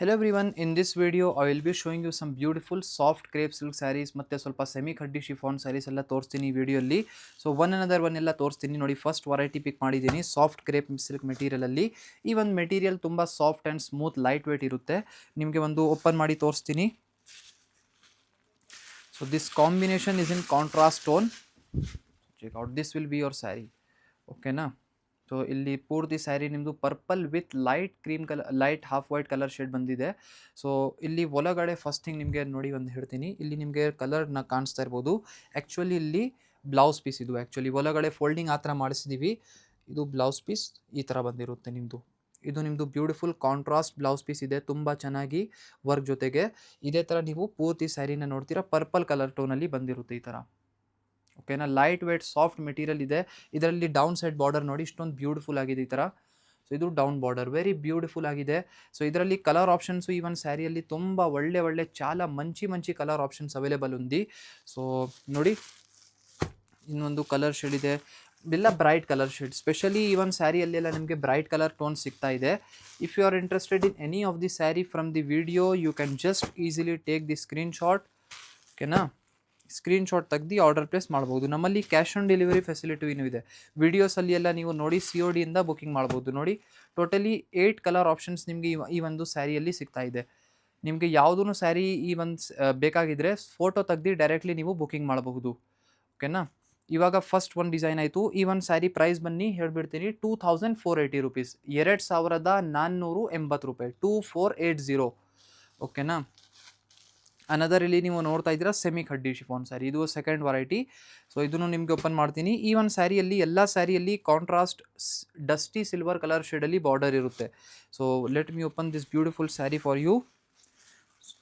Hello everyone, in this video I will be showing you some beautiful soft crepe silk sarees ಮತ್ತೆ ಸ್ವಲ್ಪ semi khaddi chiffon saris ಎಲ್ಲ ತೋರಿಸ್ತೀನಿ ಈ ವಿಡಿಯೋಲಿ. ಸೊ ಒನ್ ಅನದರ್ ಒನ್ ಎಲ್ಲ ತೋರಿಸ್ತೀನಿ ನೋಡಿ. ಫಸ್ಟ್ ವೆರೈಟಿ ಪಿಕ್ ಮಾಡಿದ್ದೀನಿ ಸಾಫ್ಟ್ ಕ್ರೇಪ್ ಸಿಲ್ಕ್ ಮೆಟೀರಿಯಲ್ ಅಲ್ಲಿ. ಈ ಒಂದು ಮೆಟೀರಿಯಲ್ ತುಂಬಾ soft and smooth light weight ಇರುತ್ತೆ. ನಿಮಗೆ ಒಂದು ಓಪನ್ ಮಾಡಿ ತೋರಿಸ್ತೀನಿ. So this combination is in contrast tone. Check out, this will be your sari. ಓಕೆನಾ. ಸೊ ಇಲ್ಲಿ ಪೂರ್ತಿ ಸ್ಯಾರಿ ನಿಮ್ಮದು purple with light cream colour, light half white colour shade ಬಂದಿದೆ. ಸೊ ಇಲ್ಲಿ ಒಳಗಡೆ ಫಸ್ಟ್ ಥಿಂಗ್ ನಿಮಗೆ ನೋಡಿ ಒಂದು ಹೇಳ್ತೀನಿ, ಇಲ್ಲಿ ನಿಮಗೆ ಕಲರ್ನ ಕಾಣಿಸ್ತಾ ಇರ್ಬೋದು. ಆ್ಯಕ್ಚುಲಿ ಇಲ್ಲಿ ಬ್ಲೌಸ್ ಪೀಸ್ ಇದು. ಆ್ಯಕ್ಚುಲಿ ಒಳಗಡೆ ಫೋಲ್ಡಿಂಗ್ ಆ ಥರ ಮಾಡಿಸಿದ್ದೀವಿ. ಇದು ಬ್ಲೌಸ್ ಪೀಸ್ ಈ ಥರ ಬಂದಿರುತ್ತೆ ನಿಮ್ಮದು. ಇದು ನಿಮ್ಮದು ಬ್ಯೂಟಿಫುಲ್ ಕಾಂಟ್ರಾಸ್ಟ್ ಬ್ಲೌಸ್ ಪೀಸ್ ಇದೆ, ತುಂಬ ಚೆನ್ನಾಗಿ ವರ್ಕ್ ಜೊತೆಗೆ. ಇದೇ ಥರ ನೀವು ಪೂರ್ತಿ ಸ್ಯಾರಿನ ನೋಡ್ತೀರಾ, ಪರ್ಪಲ್ ಕಲರ್ ಟೋನಲ್ಲಿ ಬಂದಿರುತ್ತೆ ಈ ಥರ. ಓಕೆನಾ. ಲೈಟ್ ವೇಟ್ ಸಾಫ್ಟ್ ಮೆಟೀರಿಯಲ್ ಇದೆ. ಇದರಲ್ಲಿ ಡೌನ್ ಸೈಡ್ ಬಾರ್ಡರ್ ನೋಡಿ ಇಷ್ಟೊಂದು ಬ್ಯೂಟಿಫುಲ್ ಆಗಿದೆ ಈ ಥರ. ಸೊ ಇದು ಡೌನ್ ಬಾರ್ಡರ್ ವೆರಿ ಬ್ಯೂಟಿಫುಲ್ ಆಗಿದೆ. ಸೊ ಇದರಲ್ಲಿ ಕಲರ್ ಆಪ್ಷನ್ಸು ಈ ಒಂದು ಸ್ಯಾರಿಯಲ್ಲಿ ತುಂಬ ಒಳ್ಳೆ ಚಾಲ ಮಂಚಿ ಕಲರ್ ಆಪ್ಷನ್ಸ್ ಅವೈಲೇಬಲ್ ఉంది. ಸೊ ನೋಡಿ, ಇನ್ನೊಂದು ಕಲರ್ ಶೇಡ್ ಇದೆ, ಎಲ್ಲ ಬ್ರೈಟ್ ಕಲರ್ ಶೇಡ್. ಸ್ಪೆಷಲಿ ಈ ಒಂದು ಸ್ಯಾರಿಯಲ್ಲೆಲ್ಲ ನಿಮಗೆ ಬ್ರೈಟ್ ಕಲರ್ ಟೋನ್ ಸಿಗ್ತಾ ಇದೆ. If you are interested in any of the sari from the video, you can just easily take the screenshot. ಓಕೆನಾ. ಸ್ಕ್ರೀನ್ಶಾಟ್ ತೆಗ್ದು ಆರ್ಡರ್ ಪ್ಲೇಸ್ ಮಾಡ್ಬೋದು. ನಮ್ಮಲ್ಲಿ ಕ್ಯಾಶ್ ಆನ್ ಡೆಲಿವರಿ ಫೆಸಿಲಿಟಿನೂ ಇದೆ. ವಿಡಿಯೋಸಲ್ಲಿ ಎಲ್ಲ ನೀವು ನೋಡಿ COD ಇಂದ ಬುಕಿಂಗ್ ಮಾಡ್ಬೋದು. ನೋಡಿ ಟೋಟಲಿ 8 ಕಲರ್ ಆಪ್ಷನ್ಸ್ ನಿಮಗೆ ಈ ಒಂದು ಸ್ಯಾರಿಯಲ್ಲಿ ಸಿಗ್ತಾ ಇದೆ. ನಿಮಗೆ ಯಾವುದೂ ಸ್ಯಾರಿ ಈ ಒಂದು ಬೇಕಾಗಿದ್ದರೆ ಫೋಟೋ ತೆಗ್ದು ಡೈರೆಕ್ಟ್ಲಿ ನೀವು ಬುಕಿಂಗ್ ಮಾಡಬಹುದು. ಓಕೆನಾ. ಇವಾಗ ಫಸ್ಟ್ ಒಂದು ಡಿಸೈನ್ ಆಯಿತು. ಈ ಒಂದು ಸ್ಯಾರಿ ಪ್ರೈಸ್ ಬನ್ನಿ ಹೇಳ್ಬಿಡ್ತೀನಿ, 2480 ರುಪೀಸ್, 2480 ರೂಪಾಯಿ, 2480. ಓಕೆನಾ. ಅನದರ್ ಇಲ್ಲಿ ನೀವು ನೋಡ್ತಾ ಇದ್ದೀರಾ ಸೆಮಿ ಖಡ್ಡಿ ಶಿಫಾನ್ ಸ್ಯಾರಿ, ಇದು ಸೆಕೆಂಡ್ ವೆರೈಟಿ. ಸೊ ಇದನ್ನು ನಿಮಗೆ ಓಪನ್ ಮಾಡ್ತೀನಿ. ಈ ಒಂದು ಸ್ಯಾರಿಯಲ್ಲಿ ಎಲ್ಲ ಸ್ಯಾರಿಯಲ್ಲಿ ಕಾಂಟ್ರಾಸ್ಟ್ ಡಸ್ಟಿ ಸಿಲ್ವರ್ ಕಲರ್ ಶೇಡಲ್ಲಿ ಬಾರ್ಡರ್ ಇರುತ್ತೆ. So let me open this beautiful sari for you.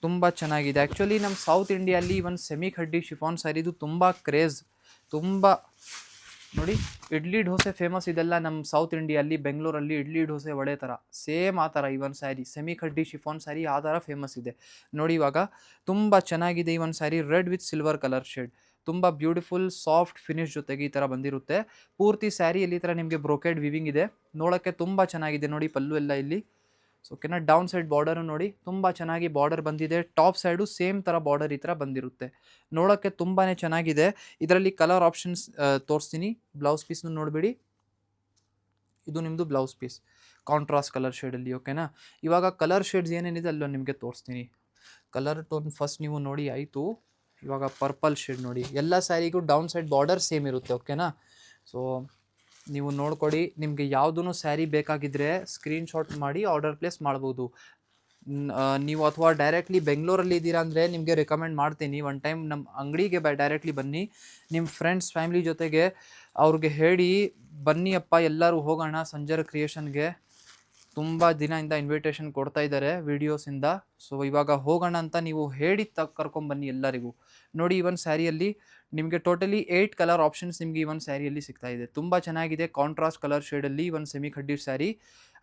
ತುಂಬ ಚೆನ್ನಾಗಿದೆ. ಆ್ಯಕ್ಚುಲಿ ನಮ್ಮ ಸೌತ್ ಇಂಡಿಯಲ್ಲಿ ಒಂದು ಸೆಮಿ ಖಡ್ಡಿ ಶಿಫಾನ್ ಸ್ಯಾರಿದು ತುಂಬ ಕ್ರೇಜ್. ತುಂಬ ನೋಡಿ, ಇಡ್ಲಿ ಡೋಸೆ ಫೇಮಸ್ ಇದೆಲ್ಲ ನಮ್ಮ ಸೌತ್ ಇಂಡಿಯಲ್ಲಿ, ಬೆಂಗಳೂರಲ್ಲಿ ಇಡ್ಲಿ ಡೋಸೆ ವಡೆ ಥರ ಸೇಮ್ ಆ ಥರ ಈ ಒಂದು ಸ್ಯಾರಿ ಸೆಮಿ ಖಡ್ಡಿ ಶಿಫಾನ್ ಸ್ಯಾರಿ ಆ ಥರ ಫೇಮಸ್ ಇದೆ. ನೋಡಿ ಇವಾಗ ತುಂಬ ಚೆನ್ನಾಗಿದೆ ಈ ಒಂದು sari. Red with silver colour shade, ತುಂಬ ಬ್ಯೂಟಿಫುಲ್ ಸಾಫ್ಟ್ ಫಿನಿಶ್ ಜೊತೆಗೆ ಈ ಥರ ಬಂದಿರುತ್ತೆ. ಪೂರ್ತಿ ಸ್ಯಾರಿಯಲ್ಲಿ ಈ ಥರ ನಿಮಗೆ ಬ್ರೊಕೆಡ್ ವಿವಿಂಗ್ ಇದೆ, ನೋಡೋಕ್ಕೆ ತುಂಬ ಚೆನ್ನಾಗಿದೆ. ನೋಡಿ ಪಲ್ಲು ಎಲ್ಲ ಇಲ್ಲಿ. ಸೊ ಓಕೆನಾ. ಡೌನ್ ಸೈಡ್ ಬಾರ್ಡರು ನೋಡಿ ತುಂಬ ಚೆನ್ನಾಗಿ ಬಾರ್ಡರ್ ಬಂದಿದೆ. ಟಾಪ್ ಸೈಡು ಸೇಮ್ ಥರ ಬಾರ್ಡರ್ ಈ ಥರ ಬಂದಿರುತ್ತೆ, ನೋಡೋಕ್ಕೆ ತುಂಬಾ ಚೆನ್ನಾಗಿದೆ. ಇದರಲ್ಲಿ ಕಲರ್ ಆಪ್ಷನ್ಸ್ ತೋರಿಸ್ತೀನಿ. ಬ್ಲೌಸ್ ಪೀಸ್ನು ನೋಡಿಬಿಡಿ, ಇದು ನಿಮ್ಮದು ಬ್ಲೌಸ್ ಪೀಸ್ ಕಾಂಟ್ರಾಸ್ಟ್ ಕಲರ್ ಶೇಡಲ್ಲಿ. ಓಕೆನಾ. ಇವಾಗ ಕಲರ್ ಶೇಡ್ಸ್ ಏನೇನಿದೆ ಅಲ್ಲೋ ನಿಮಗೆ ತೋರಿಸ್ತೀನಿ. ಕಲರ್ ಟೋನ್ ಫಸ್ಟ್ ನೀವು ನೋಡಿ ಆಯಿತು. ಇವಾಗ ಪರ್ಪಲ್ ಶೇಡ್ ನೋಡಿ. ಎಲ್ಲ ಸ್ಯಾರಿಗೂ ಡೌನ್ ಸೈಡ್ ಬಾರ್ಡರ್ ಸೇಮ್ ಇರುತ್ತೆ. ಓಕೆನಾ. ಸೊ ನೀವು ನೋಡ್ಕೊಡಿ, ನಿಮಗೆ ಯಾವುದೂ ಸ್ಯಾರಿ ಬೇಕಾಗಿದ್ದರೆ ಸ್ಕ್ರೀನ್ಶಾಟ್ ಮಾಡಿ ಆರ್ಡರ್ ಪ್ಲೇಸ್ ಮಾಡ್ಬೋದು. ನೀವು ಅಥವಾ ಡೈರೆಕ್ಟ್ಲಿ ಬೆಂಗಳೂರಲ್ಲಿ ಇದ್ದೀರಾ ಅಂದರೆ ನಿಮಗೆ ರೆಕಮೆಂಡ್ ಮಾಡ್ತೀನಿ, ಒನ್ ಟೈಮ್ ನಮ್ಮ ಅಂಗಡಿಗೆ ಡೈರೆಕ್ಟ್ಲಿ ಬನ್ನಿ. ನಿಮ್ಮ ಫ್ರೆಂಡ್ಸ್ ಫ್ಯಾಮಿಲಿ ಜೊತೆಗೆ ಅವ್ರಿಗೆ ಹೇಳಿ ಬನ್ನಿ ಅಪ್ಪ ಎಲ್ಲರೂ ಹೋಗೋಣ ಸಂಜರ್ ಕ್ರಿಯೇಷನ್ಗೆ. ತುಂಬ ದಿನದಿಂದ ಇನ್ವಿಟೇಷನ್ ಕೊಡ್ತಾ ಇದ್ದಾರೆ ವೀಡಿಯೋಸಿಂದ. ಸೊ ಇವಾಗ ಹೋಗೋಣ ಅಂತ ನೀವು ಹೇಳಿ ಕರ್ಕೊಂಬನ್ನಿ ಎಲ್ಲರಿಗೂ. ನೋಡಿ ಈ ಒಂದು ಸ್ಯಾರಿಯಲ್ಲಿ ನಿಮಗೆ ಟೋಟಲಿ 8 ಕಲರ್ ಆಪ್ಷನ್ಸ್ ನಿಮಗೆ ಈ ಒಂದು ಸ್ಯಾರಿಯಲ್ಲಿ ಸಿಗ್ತಾ ಇದೆ. ತುಂಬ ಚೆನ್ನಾಗಿದೆ ಕಾಂಟ್ರಾಸ್ಟ್ ಕಲರ್ ಶೇಡಲ್ಲಿ ಒಂದು semi khadi sari.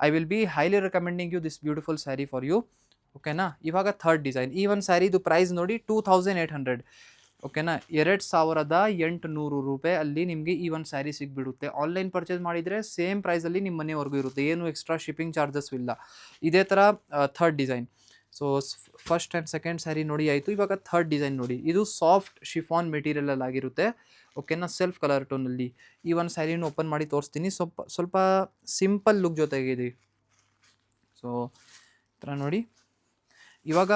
I will be highly recommending you this beautiful sari for you. ಓಕೆನಾ. ಇವಾಗ ಥರ್ಡ್ ಡಿಸೈನ್. ಈ ಒಂದು ಸ್ಯಾರಿದು ಪ್ರೈಸ್ ನೋಡಿ 2800. ಓಕೆನಾ. 2800 ರೂಪಾಯಿ ಅಲ್ಲಿ ನಿಮಗೆ ಈ ಒಂದು ಸ್ಯಾರಿ ಸಿಗ್ಬಿಡುತ್ತೆ. ಆನ್ಲೈನ್ ಪರ್ಚೇಸ್ ಮಾಡಿದರೆ ಸೇಮ್ ಪ್ರೈಸಲ್ಲಿ ನಿಮ್ಮ ಮನೆವರೆಗೂ ಇರುತ್ತೆ, ಏನು ಎಕ್ಸ್ಟ್ರಾ ಶಿಪ್ಪಿಂಗ್ ಚಾರ್ಜಸ್ ಇಲ್ಲ. ಇದೇ ಥರ third design. So first and second sari ನೋಡಿ ಆಯಿತು. ಇವಾಗ ಥರ್ಡ್ ಡಿಸೈನ್ ನೋಡಿ, ಇದು ಸಾಫ್ಟ್ ಶಿಫಾನ್ ಮೆಟೀರಿಯಲ್ ಆಗಿರುತ್ತೆ. ಓಕೆನಾ. ಸೆಲ್ಫ್ ಕಲರ್ ಟೋನಲ್ಲಿ ಈ ಒಂದು ಸ್ಯಾರಿನ ಓಪನ್ ಮಾಡಿ ತೋರಿಸ್ತೀನಿ. ಸ್ವಲ್ಪ ಸಿಂಪಲ್ ಲುಕ್ ಜೊತೆಗಿದೆ. ಸೊ ಈ ಥರ ನೋಡಿ. ಇವಾಗ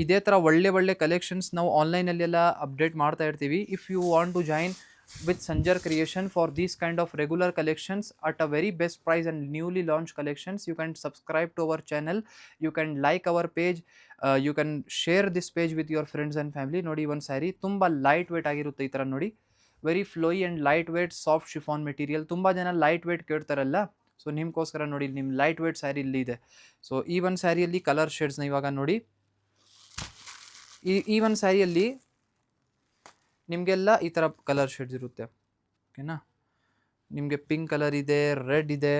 ಇದೇ ಥರ ಒಳ್ಳೆ ಕಲೆಕ್ಷನ್ಸ್ ನಾವು ಆನ್ಲೈನಲ್ಲೆಲ್ಲ ಅಪ್ಡೇಟ್ ಮಾಡ್ತಾ ಇರ್ತೀವಿ. If you want to join with Sanjar Creation for these kind of regular collections at a very best price and newly launched collections, you can subscribe to our channel, you can like our page, you can share this page with your friends and family. ನೋಡಿ ಒಂದು ಸ್ಯಾರಿ ತುಂಬ light weight ಆಗಿರುತ್ತೆ ಈ ಥರ ನೋಡಿ, very flowy and light weight soft chiffon material. ತುಂಬ ಜನ light weight ಕೇಳ್ತಾರಲ್ಲ, so ನಿಮಗೋಸ್ಕರ ನೋಡಿ ನಿಮ್ಮ ಲೈಟ್ ವೇಟ್ ಸ್ಯಾರಿ ಇಲ್ಲಿ ಇದೆ. ಸೊ ಈ ಒಂದು ಸ್ಯಾರಿಯಲ್ಲಿ ಕಲರ್ ಶೇಡ್ಸ್ನ ಇವಾಗ ನೋಡಿ. ಈ ಒಂದು ಸ್ಯಾರಿಯಲ್ಲಿ ನಿಮಗೆಲ್ಲ ಈ ಥರ ಕಲರ್ ಶೇಡ್ಸ್ ಇರುತ್ತೆ. ಓಕೆನಾ. ನಿಮಗೆ ಪಿಂಕ್ ಕಲರ್ ಇದೆ, ರೆಡ್ ಇದೆ,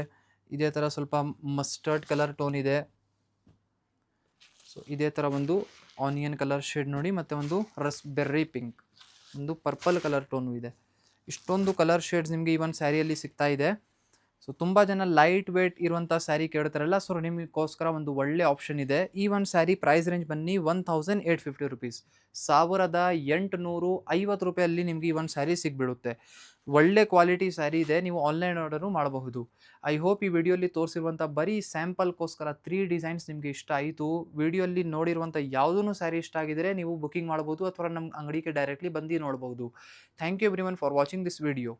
ಇದೇ ಥರ ಸ್ವಲ್ಪ ಮಸ್ಟರ್ಡ್ ಕಲರ್ ಟೋನ್ ಇದೆ. ಸೊ ಇದೇ ಥರ ಒಂದು ಆನಿಯನ್ ಕಲರ್ ಶೇಡ್ ನೋಡಿ, ಮತ್ತು ಒಂದು ರಸ್ಬೆರ್ರಿ ಪಿಂಕ್, ಒಂದು ಪರ್ಪಲ್ ಕಲರ್ ಟೋನು ಇದೆ. ಇಷ್ಟೊಂದು ಕಲರ್ ಶೇಡ್ಸ್ ನಿಮಗೆ ಈ ಒಂದು ಸ್ಯಾರಿಯಲ್ಲಿ ಸಿಗ್ತಾ ಇದೆ. ಸೊ ತುಂಬ ಜನ ಲೈಟ್ ವೇಟ್ ಇರುವಂಥ ಸ್ಯಾರಿ ಕೇಳ್ತಾರಲ್ಲ, ಸೊ ನಿಮಗೋಸ್ಕರ ಒಂದು ಒಳ್ಳೆ ಆಪ್ಷನ್ ಇದೆ. ಈ ಒಂದು ಸ್ಯಾರಿ ಪ್ರೈಸ್ ರೇಂಜ್ ಬನ್ನಿ 1850 ರುಪೀಸ್, 1850 ರೂಪಾಯಲ್ಲಿ ನಿಮಗೆ ಈ ಒಂದು ಸ್ಯಾರಿ ಸಿಗ್ಬಿಡುತ್ತೆ. ಒಳ್ಳೆ ಕ್ವಾಲಿಟಿ ಸ್ಯಾರಿ ಇದೆ, ನೀವು ಆನ್ಲೈನ್ ಆರ್ಡರು ಮಾಡಬಹುದು. ಐ ಹೋಪ್ ಈ ವಿಡಿಯೋಲಿ ತೋರಿಸಿರುವಂಥ ಬರೀ ಸ್ಯಾಂಪಲ್ಗೋಸ್ಕರ 3 ಡಿಸೈನ್ಸ್ ನಿಮಗೆ ಇಷ್ಟ ಆಯಿತು. ವಿಡಿಯೋಲಿ ನೋಡಿರುವಂಥ ಯಾವುದೂ ಸ್ಯಾರಿ ಇಷ್ಟ ಆಗಿದರೆ ನೀವು ಬುಕಿಂಗ್ ಮಾಡ್ಬೋದು ಅಥವಾ ನಮ್ಮ ಅಂಗಡಿಗೆ ಡೈರೆಕ್ಟ್ಲಿ ಬಂದು ನೋಡ್ಬೋದು. Thank you everyone for watching this video.